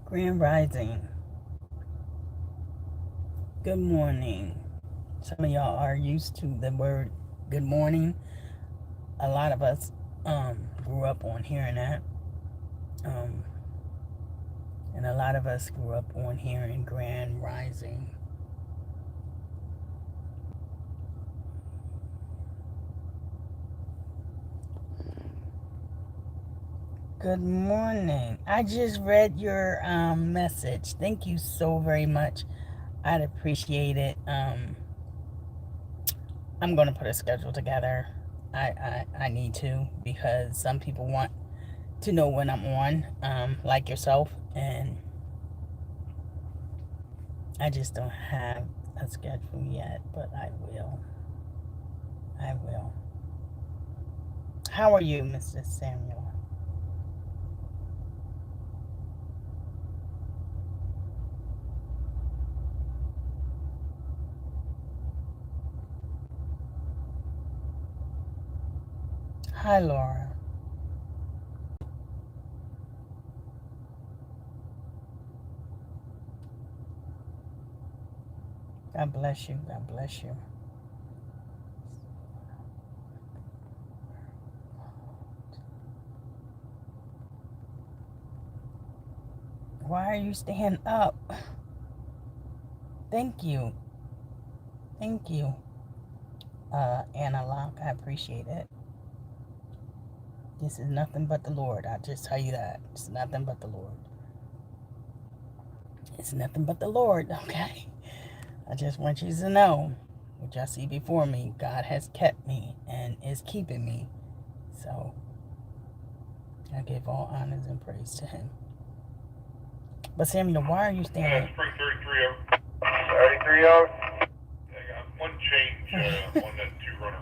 Grand Rising. Good morning. Some of y'all are used to the word good morning. A lot of us grew up on hearing that. Um, and a lot of us grew up on hearing Grand Rising. Good morning. I just read your message. Thank you so very much. I'd appreciate it. I'm going to put a schedule together. I need to, because some people want to know when I'm on, like yourself, and I just don't have a schedule yet, but I will. I will. How are you, Mr. Samuel? Hi, Laura. God bless you. God bless you. Why are you staying up? Thank you. Thank you, Anna Locke. I appreciate it. This is nothing but the Lord. I just tell you that. It's nothing but the Lord. It's nothing but the Lord, okay? I just want you to know what y'all see before me. God has kept me and is keeping me. So I give all honors and praise to him. But Samuel, why are you standing? Spring 33 out. 33 out. I got one change on that two runner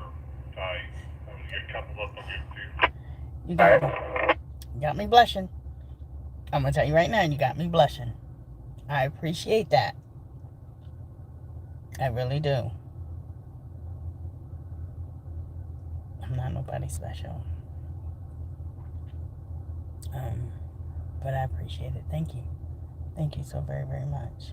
tie. I was get coupled up. I'll give it to you. You got me blushing. I'm gonna tell you right now, you got me blushing. I appreciate that. I really do. I'm not nobody special. But I appreciate it. Thank you. Thank you so very, very much.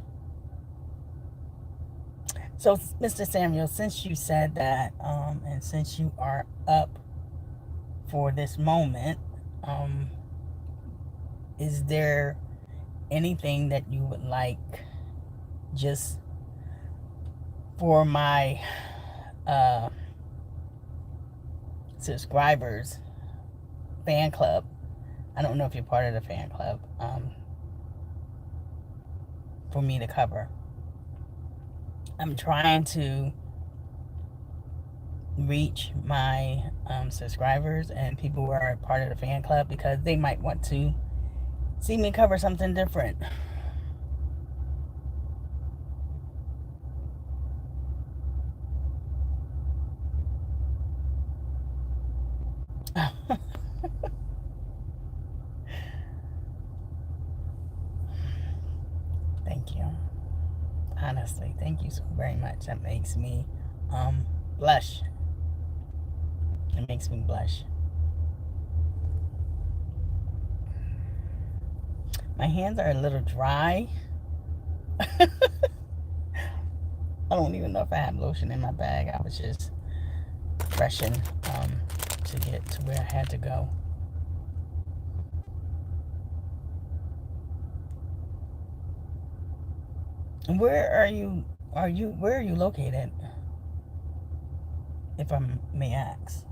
So, Mr. Samuel, since you said that, and since you are up for this moment, is there anything that you would like just for my subscribers fan club? I don't know if you're part of the fan club, for me to cover. I'm trying to reach my subscribers and people who are part of the fan club, because they might want to see me cover something different. Thank you. Honestly, thank you so very much. That makes me blush. It makes me blush. My hands are a little dry. I don't even know if I have lotion in my bag. I was just rushing to get to where I had to go. Where are you? Where are you located? If I may ask.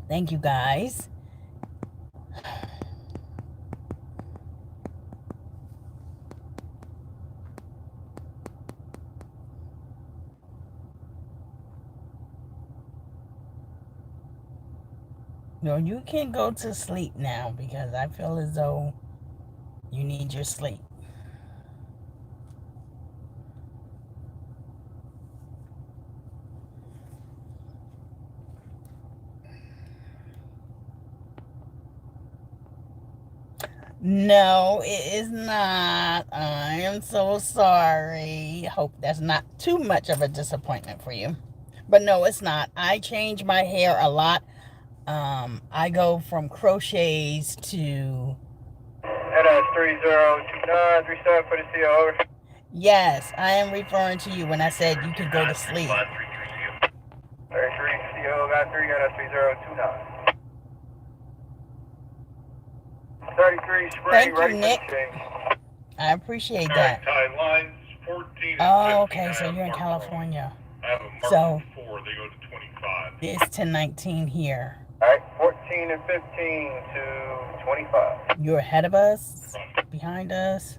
Thank you, guys. No, you can go to sleep now, because I feel as though you need your sleep. No, it is not. I am so sorry. Hope that's not too much of a disappointment for you. But no, it's not. I change my hair a lot. I go from crochets to... NS 302937 for the CO, over. Yes, I am referring to you when I said you could go to sleep. 33 CO, got 3, NS 3029. 33 spring, Thank you, ready for the Nick. change. I appreciate All right, that. tie lines 14 and 15. Oh, okay, I so have you're in marked California. I have them marked So for 4. They go to 25. it's 10:19 here. All right, 14 and 15 to 25. You're ahead of us, behind us.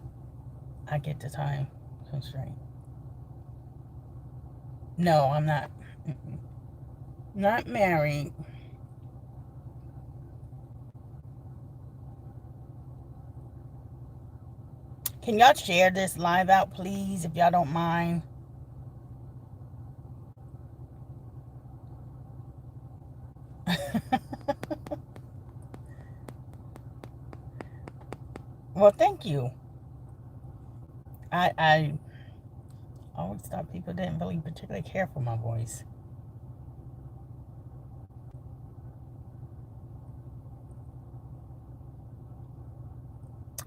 I get the time constraint. No, I'm not. Not married. Can y'all share this live out, please, if y'all don't mind? Well, thank you. I always thought people didn't really particularly care for my voice.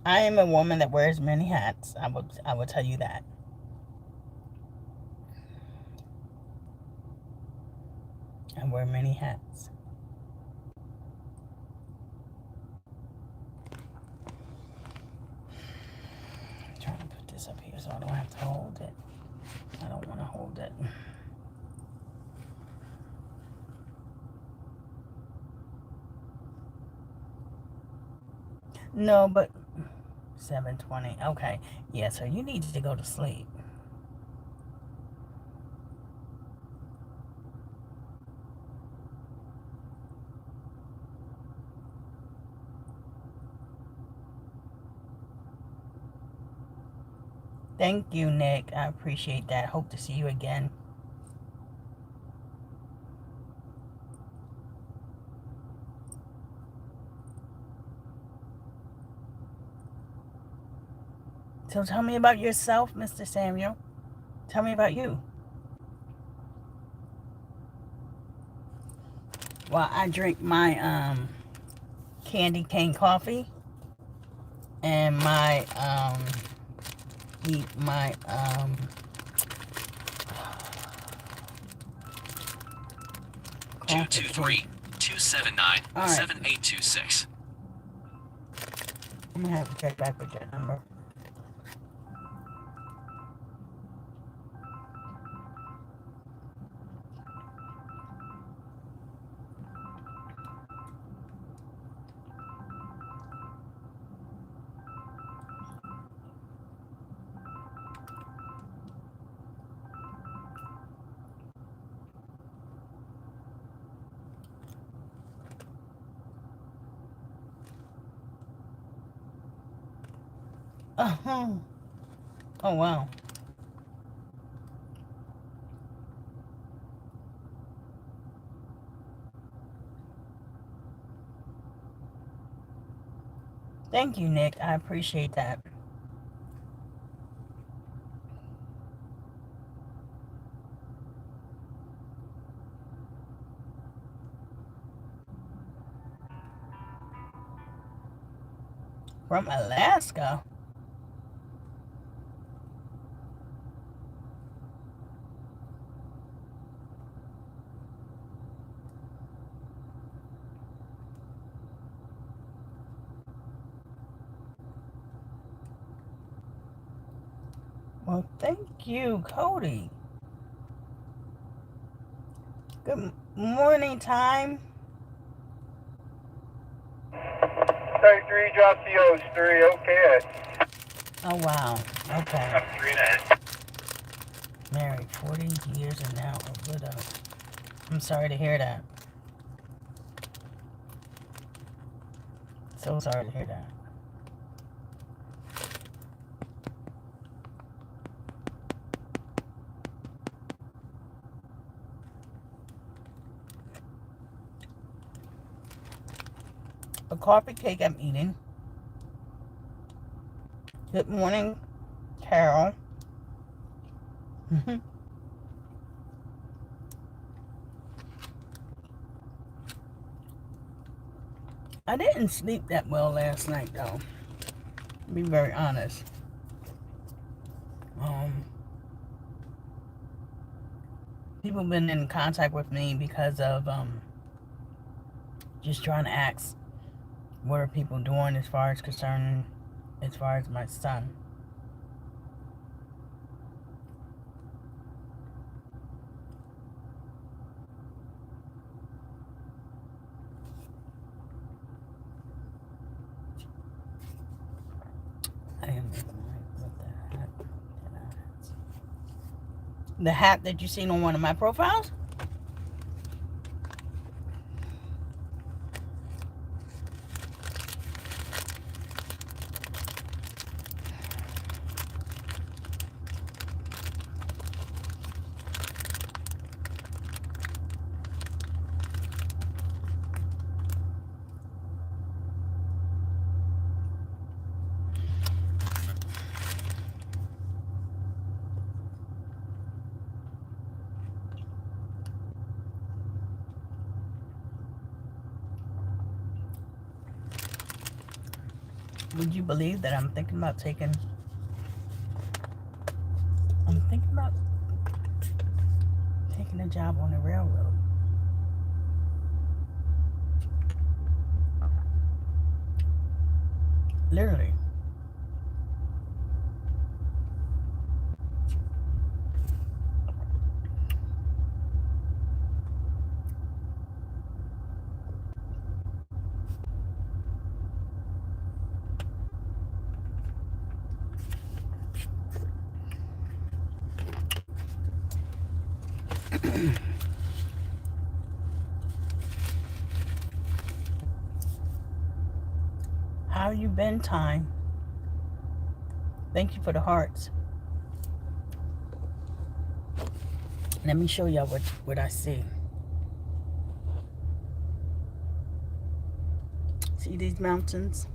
I am a woman that wears many hats. I will tell you that. I wear many hats. I'm trying to put this up here so I don't have to hold it. I don't want to hold it. No, but 7:20. Okay. Yeah, so you need to go to sleep. Thank you, Nick. I appreciate that. Hope to see you again. So tell me about yourself, Mr. Samuel. Tell me about you. Well, I drink my candy cane coffee and my eat my 223-279-7826. I'm gonna have to check back with that number. Oh, oh wow. Thank you, Nick. I appreciate that. From Alaska. Well, thank you, Cody. Good morning time. 33, drop COs 3, okay. Oh wow. Okay. 3 and a half. Married 40 years and now a widow. I'm sorry to hear that. So sorry to hear that. A coffee cake I'm eating. Good morning, Carol. I didn't sleep that well last night, though. To be very honest. People have been in contact with me because of just trying to ask what are people doing as far as my son. I am what the heck? The hat that you seen on one of my profiles? Would you believe that I'm thinking about taking a job on the railroad? Literally. How you been, time? Thank you for the hearts. Let me show y'all what I see. See these mountains?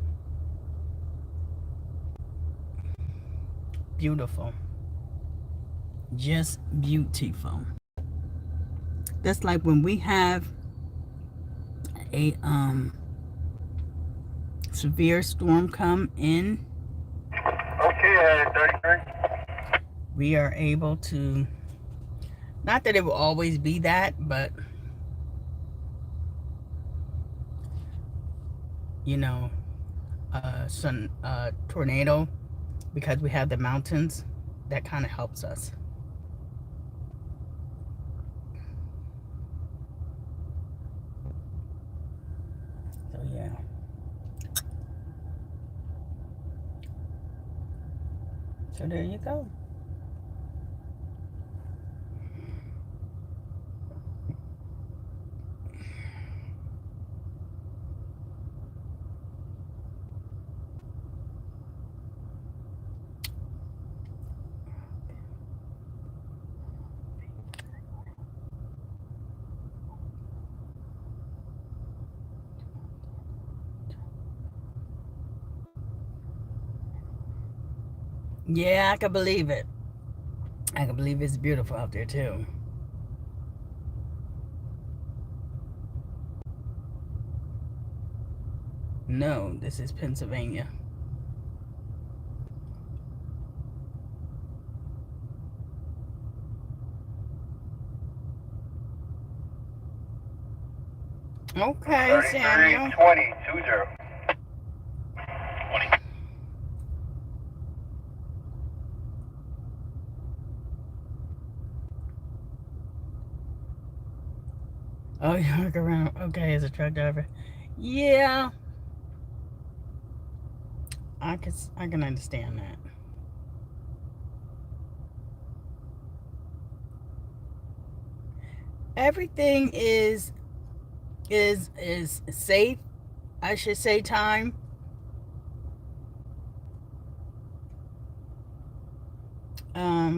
Beautiful. Just beautiful. That's like when we have a severe storm come in. Okay, 33. We are able to, not that it will always be that, but you know, some tornado, because we have the mountains, that kind of helps us. So yeah. So there you go. Yeah, I can believe it. I can believe it's beautiful out there too. No, this is Pennsylvania. Okay, Samuel. 20, 20. Oh, you work around. Okay, as a truck driver. Yeah. I can understand that. Everything is safe, I should say, time.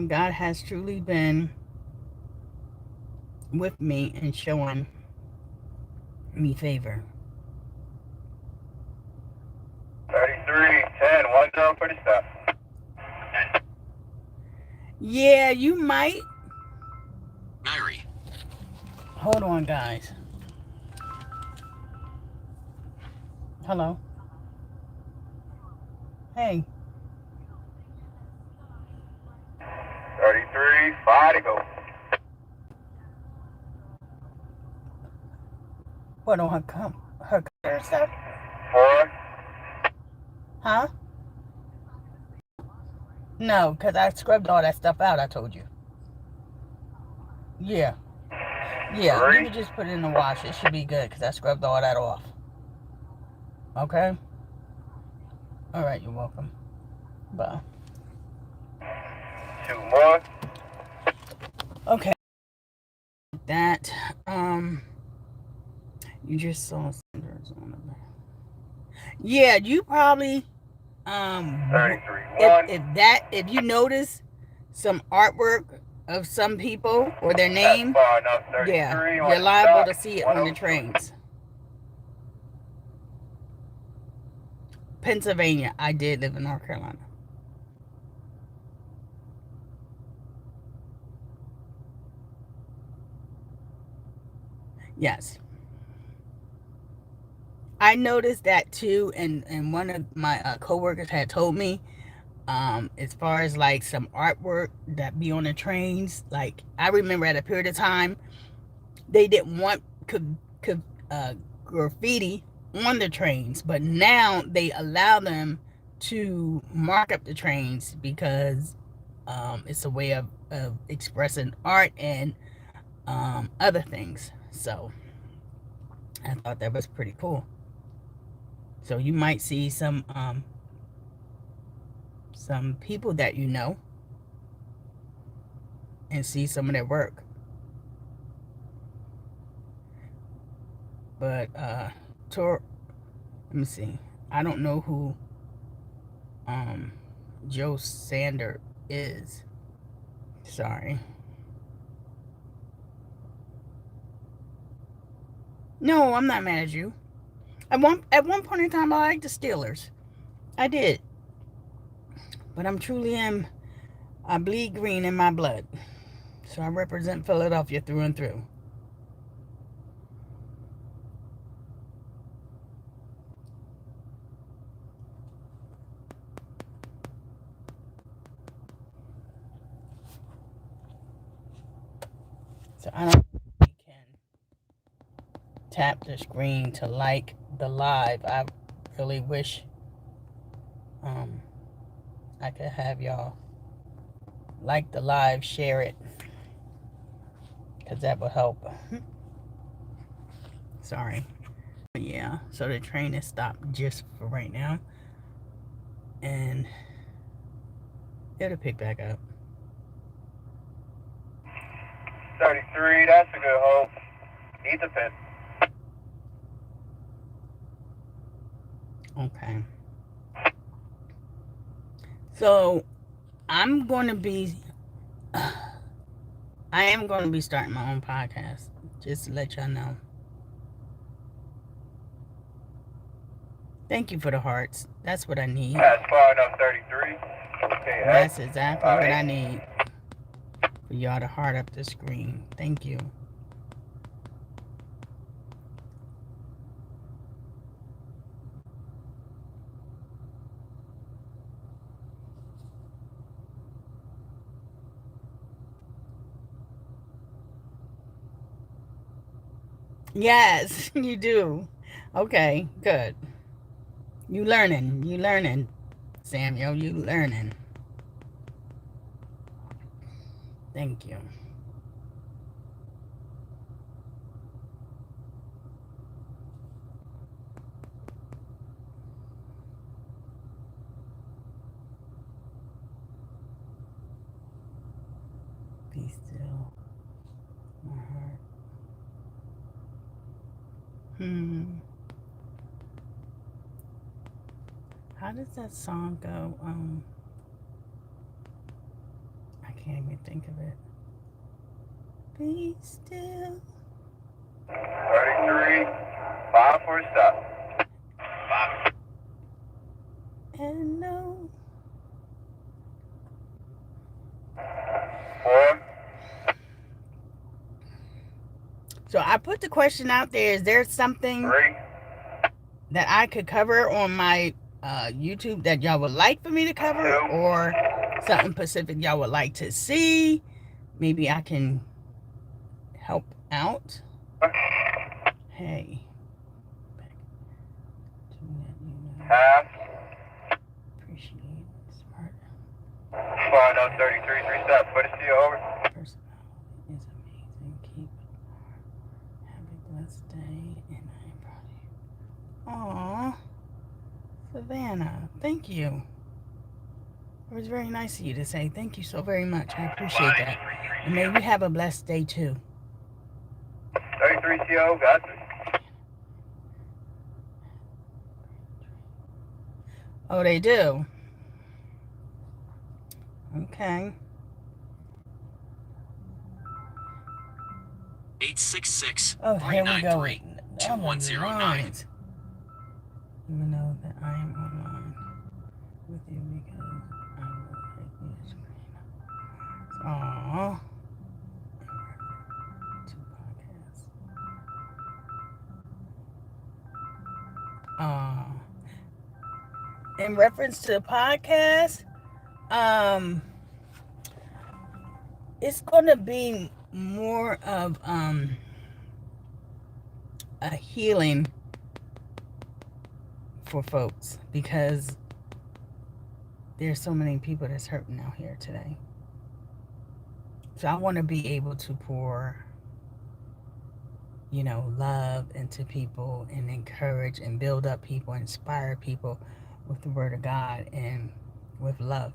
God has truly been with me and showing me favor. 33, 10, 10 for the stop. Yeah, you might. Diary. Hold on, guys. Hello. Hey. 33, 5 to go. What on her computer stuff? 4. Huh? No, because I scrubbed all that stuff out, I told you. Yeah. Yeah, you 3. can just put it in the wash. It should be good because I scrubbed all that off. Okay? All right, you're welcome. Bye. 2 more. Okay. That, you just saw cinders on it. Yeah, you probably, 33, 1. if you notice some artwork of some people or their That's name, far enough. yeah, 33 on you're the liable stop. to see it on the 102. trains. Pennsylvania. I did live in North Carolina. Yes. I noticed that too, and one of my coworkers had told me, as far as like some artwork that be on the trains, like I remember at a period of time, they didn't want graffiti on the trains, but now they allow them to mark up the trains because it's a way of expressing art and other things. So I thought that was pretty cool. So you might see some people that you know and see some of their work. But let me see. I don't know who Joe Sander is. Sorry. No, I'm not mad at you. At one point in time, I liked the Steelers. I did, but I bleed green in my blood, so I represent Philadelphia through and through. So I don't think we can tap the screen to like the live. I really wish um, I could have y'all like the live, share it, because that would help. Sorry. But yeah, so the train is stopped just for right now, and it'll pick back up. 33, that's a good hold. Eat the pin. Okay. So I'm going to be, I am going to be starting my own podcast, just to let y'all know. Thank you for the hearts. That's what I need. That's far enough. 33. Okay, That's exactly what I right. need. For y'all to heart up the screen. Thank you. Yes, you do. Okay, good. You learning, Samuel. You learning. Thank you. Be still, my heart. How does that song go? I can't even think of it. Be still. 33. 5 for a stop. 5. And no. So I put the question out there. Is there something 3. that I could cover on my YouTube that y'all would like for me to cover, or something specific y'all would like to see? Maybe I can help out. Hey. Pass. Appreciate it. Smart. Flying on 33, 3 step. Put a CO over. Personality is amazing. Keep have a blessed day, and I am proud of you. Aww. Savannah, thank you. It was very nice of you to say thank you so very much. I appreciate that. And may you have a blessed day too. 33 CO, got it. Oh, they do? Okay. 866 Oh, here we go. 393 2109. Even know that I am online with you because I will take you to screen. Aww. Two podcasts. In reference to the podcast, it's gonna be more of a healing for folks, because there's so many people that's hurting out here today. So I want to be able to pour, love into people and encourage and build up people, inspire people with the word of God and with love.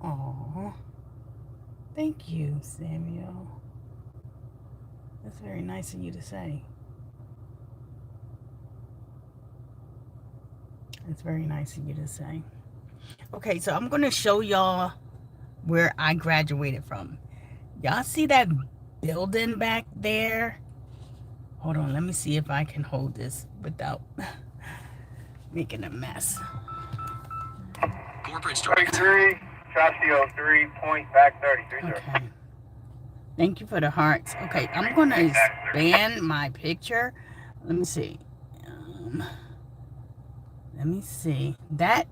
Aww. Thank you, Samuel. That's very nice of you to say. It's very nice of you to say. Okay, so I'm going to show y'all where I graduated from. Y'all see that building back there? Hold on, let me see if I can hold this without making a mess. Corporate 33, trap CO 3, point back 33, sir. Okay. Thank you for the hearts. Okay, I'm going to expand my picture. Let me see. Let me see. That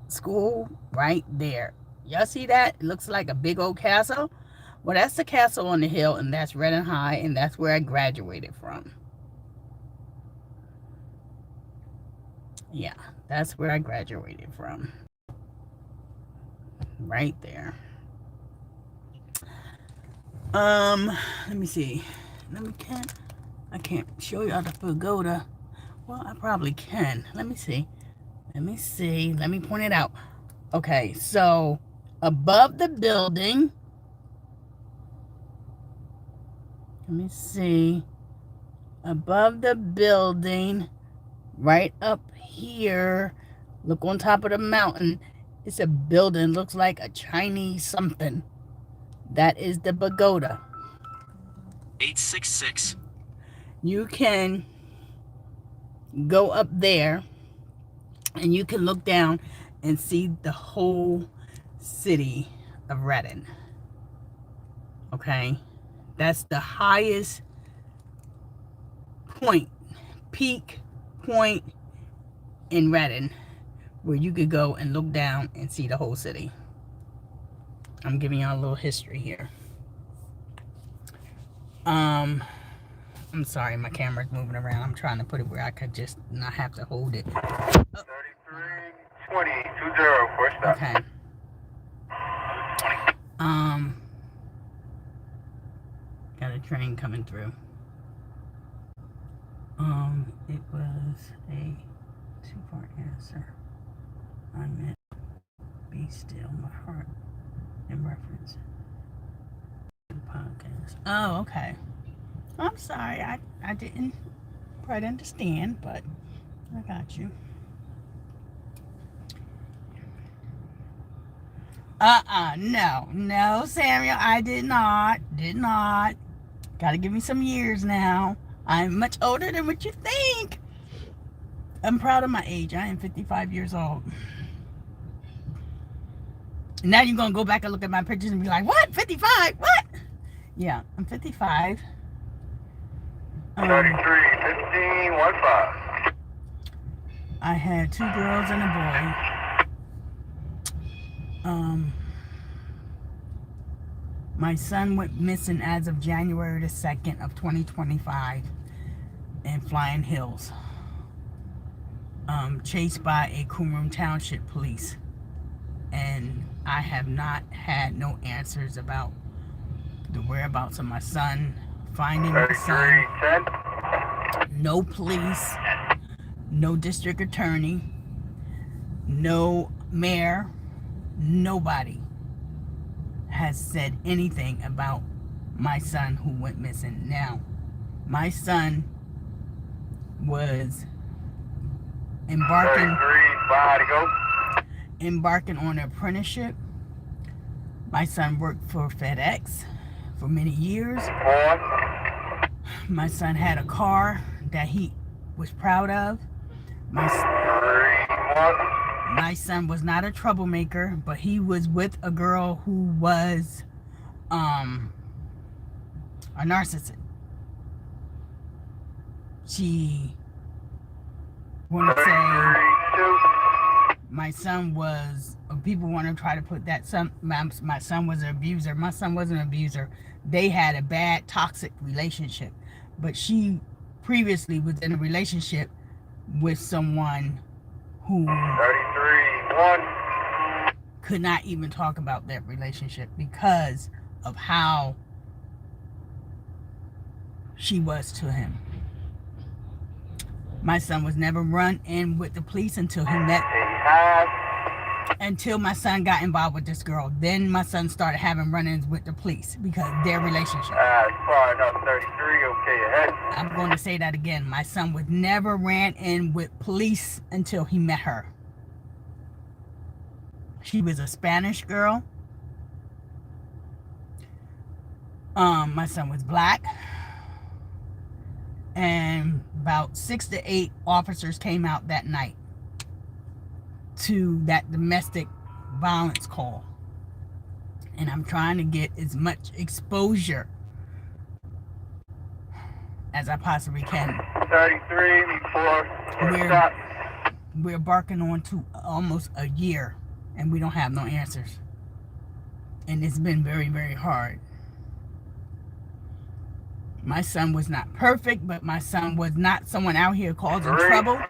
school right there. Y'all see that? It looks like a big old castle. Well, that's the castle on the hill, and that's Redden High, and that's where I graduated from. Yeah, that's where I graduated from. Right there. Let me see. I can't show y'all the pagoda. Well, I probably can. Let me see. Let me point it out. Okay, so above the building, let me see. Above the building, right up here, look on top of the mountain. It's a building, looks like a Chinese something. That is the pagoda. 866. You can go up there and you can look down and see the whole city of Redden. Okay? That's the highest point, peak point in Redden, where you could go and look down and see the whole city. I'm giving y'all a little history here. I'm sorry, my camera's moving around. I'm trying to put it where I could just not have to hold it. 33, 20, 20, first stop. Okay. Got a train coming through. It was a two-part answer. I meant be still, my heart, in reference to the podcast. Oh, okay. I'm sorry, I didn't quite understand, but I got you. No, Samuel, I did not. Gotta give me some years now. I'm much older than what you think. I'm proud of my age. I am 55 years old. Now you're going to go back and look at my pictures and be like, what? 55? What? Yeah, I'm 55. 33, 15, 15. I had 2 girls and a boy. My son went missing as of January the 2nd of 2025 in Flying Hills. Chased by a CROOM Township police. And I have not had no answers about the whereabouts of my son, finding my son. 10. No police, no district attorney, no mayor, nobody has said anything about my son who went missing. Now, my son was embarking 5 to go. on an apprenticeship. My son worked for FedEx for many years. 4. My son had a car that he was proud of. 3, 1. My son was not a troublemaker, but he was with a girl who was a narcissist. She want to say my son was, people want to try to put that son, my son was an abuser. My son wasn't an abuser. They had a bad, toxic relationship. But she previously was in a relationship with someone who 33, 1. could not even talk about that relationship because of how she was to him. My son was never run in with the police until my son got involved with this girl. Then my son started having run-ins with the police because of their relationship. Far enough, 33, okay, ahead. I'm going to say that again. My son was never ran in with police until he met her. She was a Spanish girl. My son was black. And about 6 to 8 officers came out that night to that domestic violence call. And I'm trying to get as much exposure as I possibly can. 33, before stop. We're barking on to almost a year and we don't have no answers. And it's been very, very hard. My son was not perfect, but my son was not someone out here causing trouble.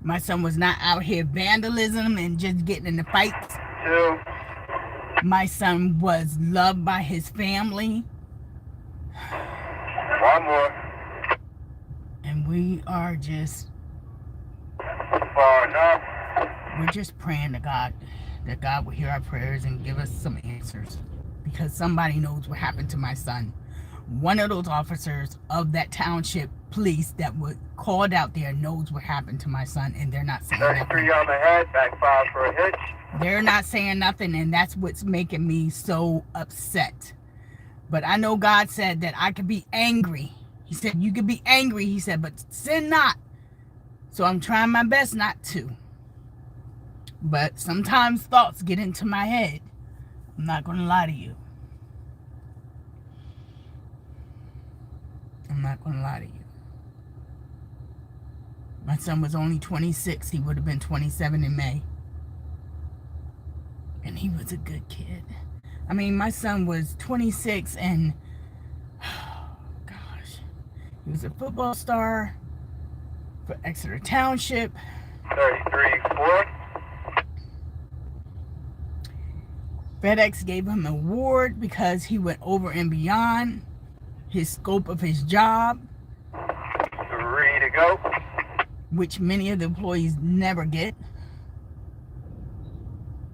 My son was not out here vandalism and just getting into fights. 2. My son was loved by his family. 1 more. And we are just, Far enough. we're just praying to God, that God will hear our prayers and give us some answers. Because somebody knows what happened to my son. One of those officers of that township police that was called out there knows what happened to my son, and they're not saying 33 nothing. on the head, back 5 for a hitch. They're not saying nothing, and that's what's making me so upset. But I know God said that I could be angry. He said, you could be angry, he said, but sin not. So I'm trying my best not to. But sometimes thoughts get into my head. I'm not going to lie to you. I'm not going to lie to you. My son was only 26. He would have been 27 in May. And he was a good kid. I mean, my son was 26 and, oh gosh, he was a football star for Exeter Township. 33, 4. FedEx gave him an award because he went over and beyond his scope of his job. 3 to go. Which many of the employees never get.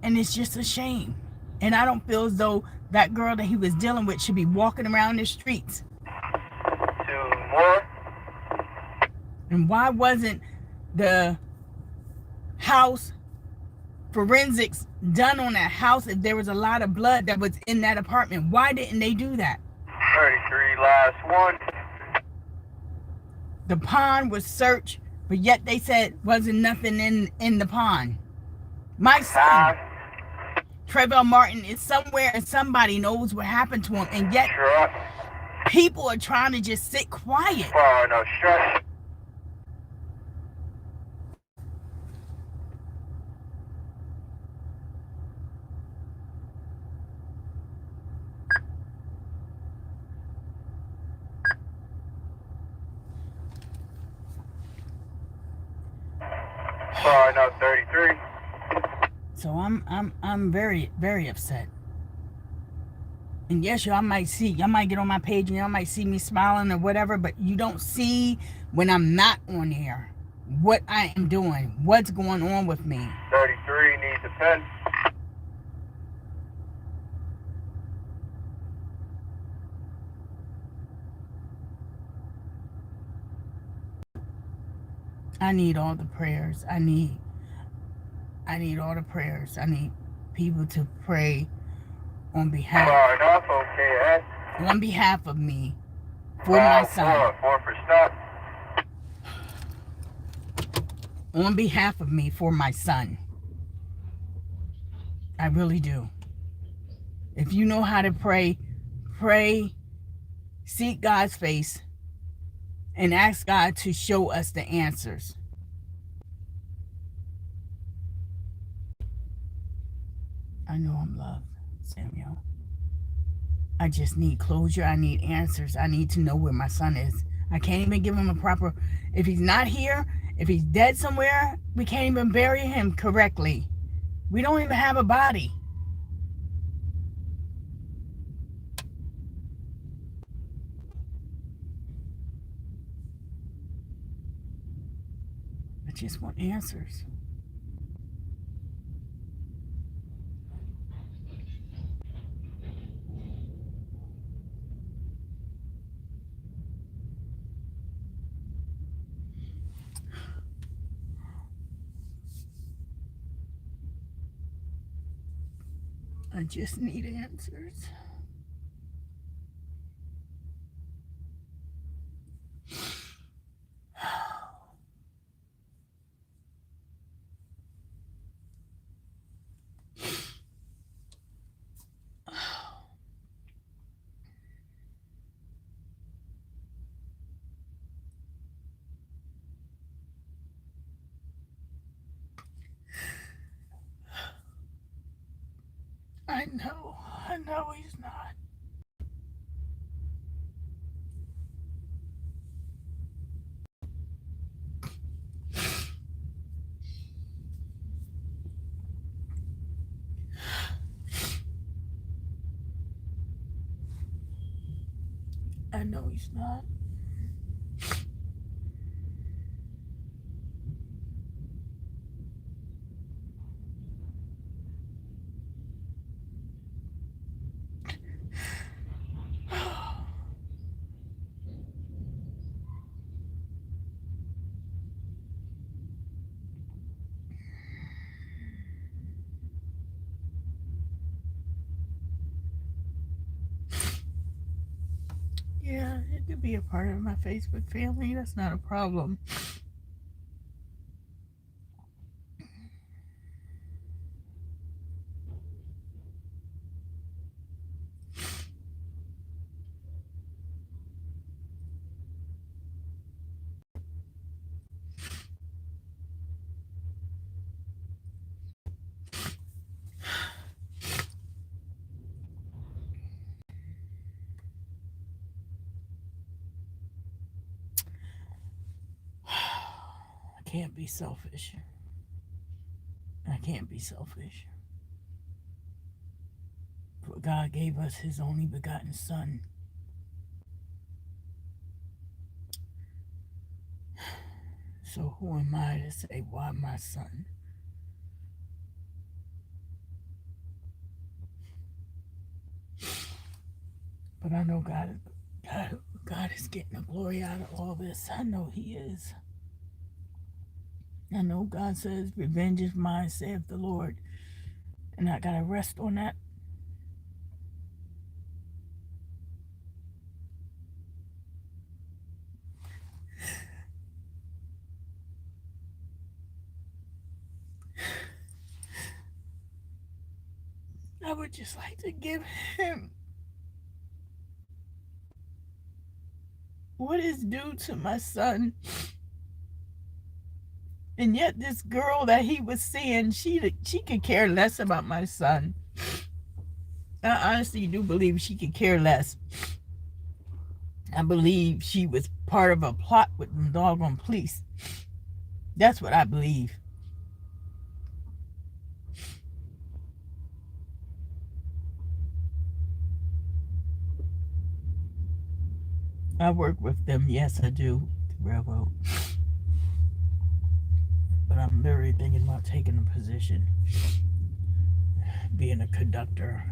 And it's just a shame. And I don't feel as though that girl that he was dealing with should be walking around the streets. 2 more. And why wasn't the house forensics done on that house if there was a lot of blood that was in that apartment? Why didn't they do that? 33, last one. The pond was searched, but yet they said wasn't nothing in the pond. My son, Travelle Martin is somewhere and somebody knows what happened to him, and yet Sure. people are trying to just sit quiet. Oh, no stress. Oh, no 33. So I'm very, very upset. And yes, y'all might get on my page and y'all might see me smiling or whatever, but you don't see when I'm not on here what I am doing, what's going on with me. 33 needs a pen. I need all the prayers. I need all the prayers. I need people to pray on behalf Enough, okay, of me, for my son. 4 for stop. On behalf of me, for my son. I really do. If you know how to pray, pray, seek God's face, and ask God to show us the answers. I know I'm loved, Samuel. I just need closure. I need answers. I need to know where my son is. I can't even give him a proper... If he's not here, if he's dead somewhere, we can't even bury him correctly. We don't even have a body. I just want answers. I just need answers. I know he's not. I know he's not. Yeah, it could be a part of my Facebook family. That's not a problem. I can't be selfish. I can't be selfish. For God gave us his only begotten son. So who am I to say, why my son? But I know God is getting the glory out of all this. I know he is. I know God says, revenge is mine, saith the Lord. And I got to rest on that. I would just like to give him what is due to my son. And yet this girl that he was seeing, she could care less about my son. I honestly do believe she could care less. I believe she was part of a plot with the doggone police. That's what I believe. I work with them, yes I do, the railroad. But I'm literally thinking about taking a position, being a conductor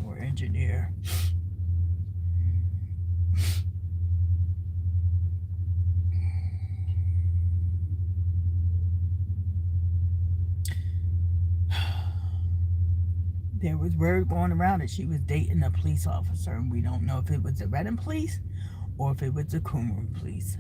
or engineer. There was word going around that she was dating a police officer, and we don't know if it was the Reading police or if it was the CROOM police.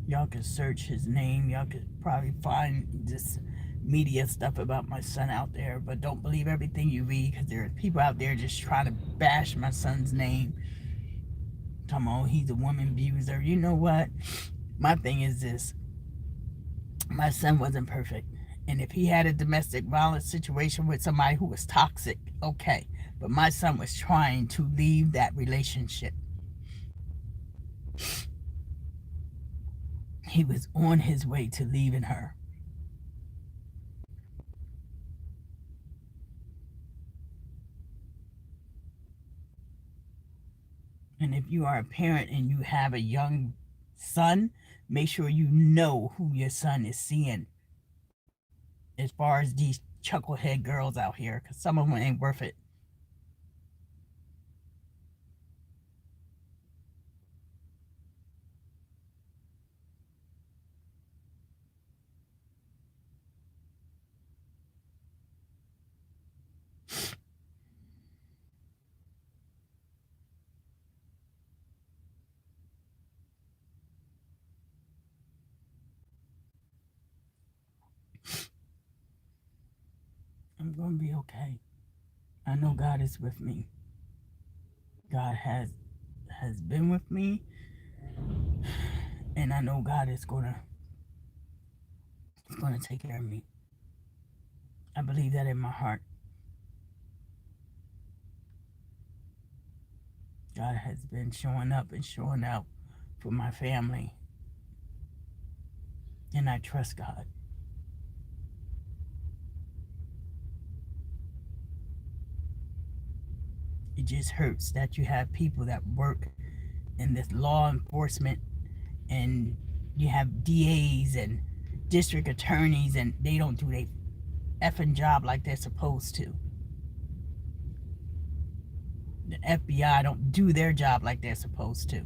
Y'all could search his name. Y'all could probably find this media stuff about my son out there, but don't believe everything you read, because there are people out there just trying to bash my son's name. Talking about, oh, he's a woman abuser. You know what? My thing is this. My son wasn't perfect. And if he had a domestic violence situation with somebody who was toxic, okay. But my son was trying to leave that relationship. He was on his way to leaving her. And if you are a parent and you have a young son, make sure you know who your son is seeing as far as these chucklehead girls out here, because some of them ain't worth it. I'm going to be okay. I know God is with me. God has been with me, and I know God is going to take care of me. I believe that in my heart. God has been showing up and showing out for my family, and I trust God. It just hurts that you have people that work in this law enforcement, and you have DAs and district attorneys, and they don't do their effing job like they're supposed to. The FBI don't do their job like they're supposed to.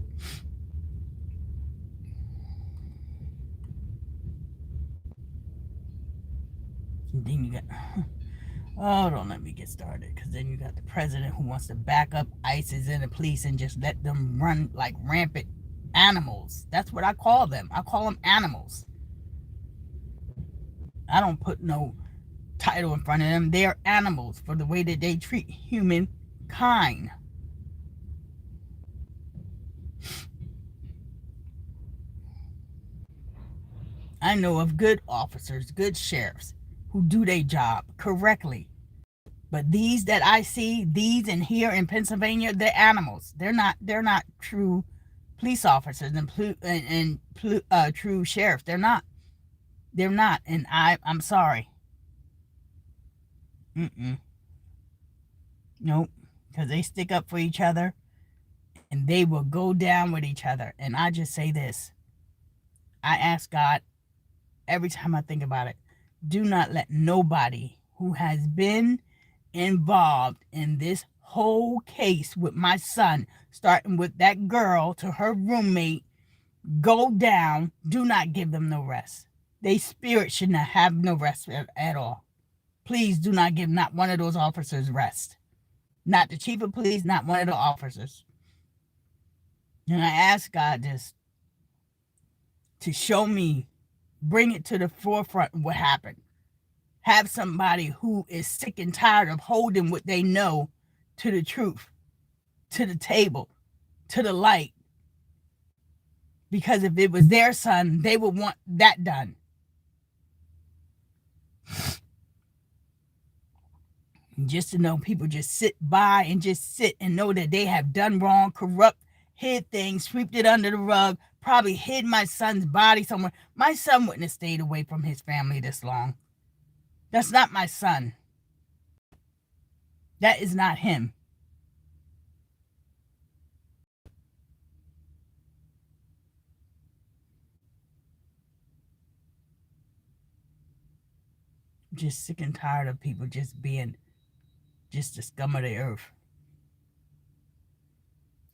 And then you got, oh, don't let me get started, because then you got the president who wants to back up ISIS and the police and just let them run like rampant animals. That's what I call them. I call them animals. I don't put no title in front of them. They are animals for the way that they treat humankind. I know of good officers, good sheriffs who do their job correctly. But these that I see, these in here in Pennsylvania, they're animals. They're not true police officers and true sheriffs. They're not. They're not. And I'm sorry. Nope. Because they stick up for each other, and they will go down with each other. And I just say this. I ask God every time I think about it, do not let nobody who has been involved in this whole case with my son, starting with that girl to her roommate, go down. Do not give them no rest. They spirit should not have no rest at all. Please do not give not one of those officers rest. Not the chief of police, not one of the officers. And I asked God this to show me, bring it to the forefront what happened. Have somebody who is sick and tired of holding what they know to the truth, to the table, to the light. Because if it was their son, they would want that done. Just to know people just sit by and just sit and know that they have done wrong, corrupt, hid things, swept it under the rug, probably hid my son's body somewhere. My son wouldn't have stayed away from his family this long. That's not my son. That is not him. Just sick and tired of people just being just the scum of the earth.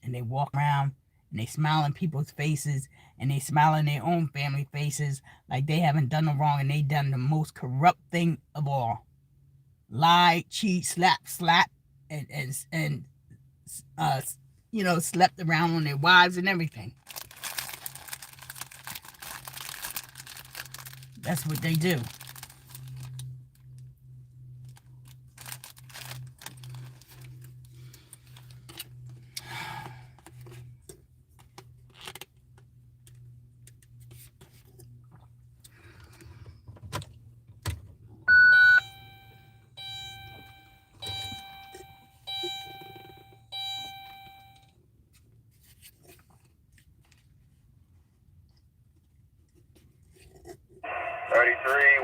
And they walk around and they smile in people's faces and they smile in their own family faces like they haven't done no wrong and they done the most corrupt thing of all. Lie, cheat, slap, and slept around on their wives and everything. That's what they do.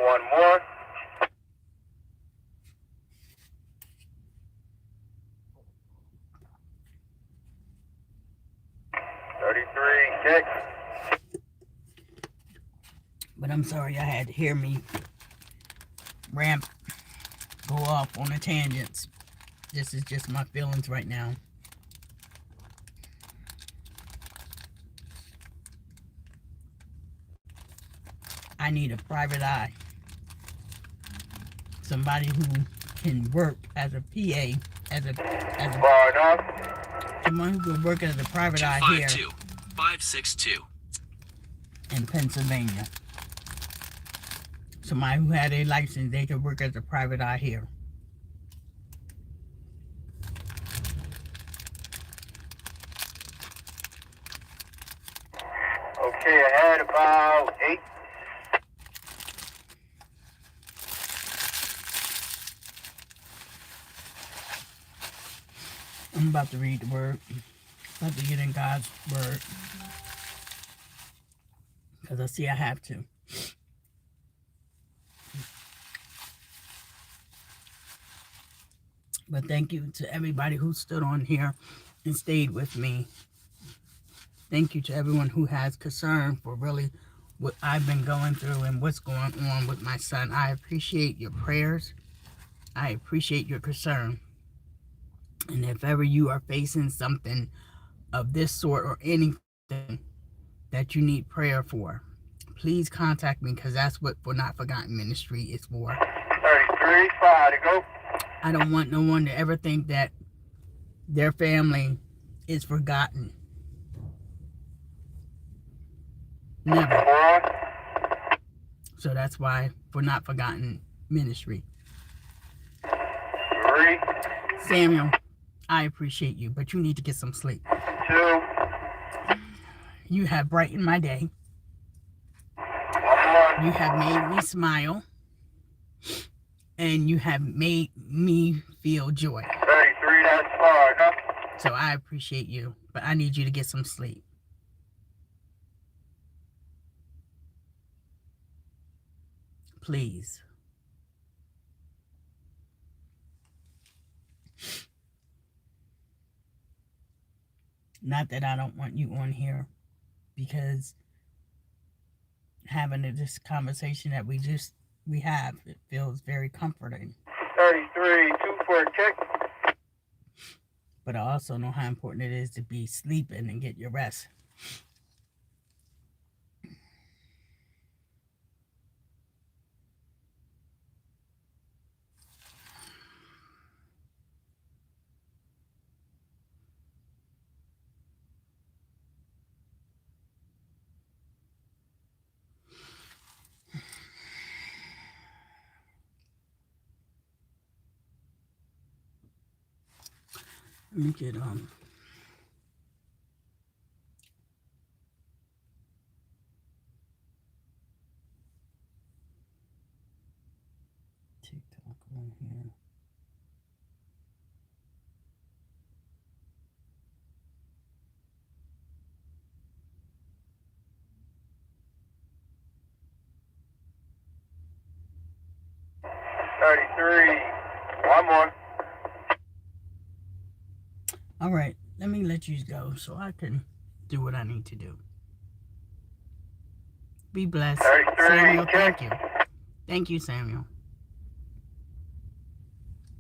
One more. 33, kick. But I'm sorry I had to hear me go off on the tangents. This is just my feelings right now. I need a private eye. Somebody who can work as a PA, someone who can work as a private eye here 562. in Pennsylvania. Somebody who had a license, they could work as a private eye here. Okay, ahead about 8. I'm about to read the word. About to get in God's word. Because I see I have to. But thank you to everybody who stood on here and stayed with me. Thank you to everyone who has concern for really what I've been going through and what's going on with my son. I appreciate your prayers. I appreciate your concern. And if ever you are facing something of this sort or anything that you need prayer for, please contact me, because that's what For Not Forgotten Ministry is for. 33, 5 to go. I don't want no one to ever think that their family is forgotten. Never. 4. So that's why For Not Forgotten Ministry. 3. Samuel, I appreciate you, but you need to get some sleep. 2. You have brightened my day. 1. You have made me smile. And you have made me feel joy. 33, that's far, huh? So I appreciate you, but I need you to get some sleep. Please. Not that I don't want you on here, because having this conversation that we have, it feels very comforting. 33, 2 for a kick. But I also know how important it is to be sleeping and get your rest. Let me get TikTok on here. One more. All right, let me let you go so I can do what I need to do. Be blessed. 33, Samuel, check. thank you. Thank you, Samuel.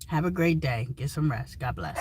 Have a great day. Get some rest. God bless.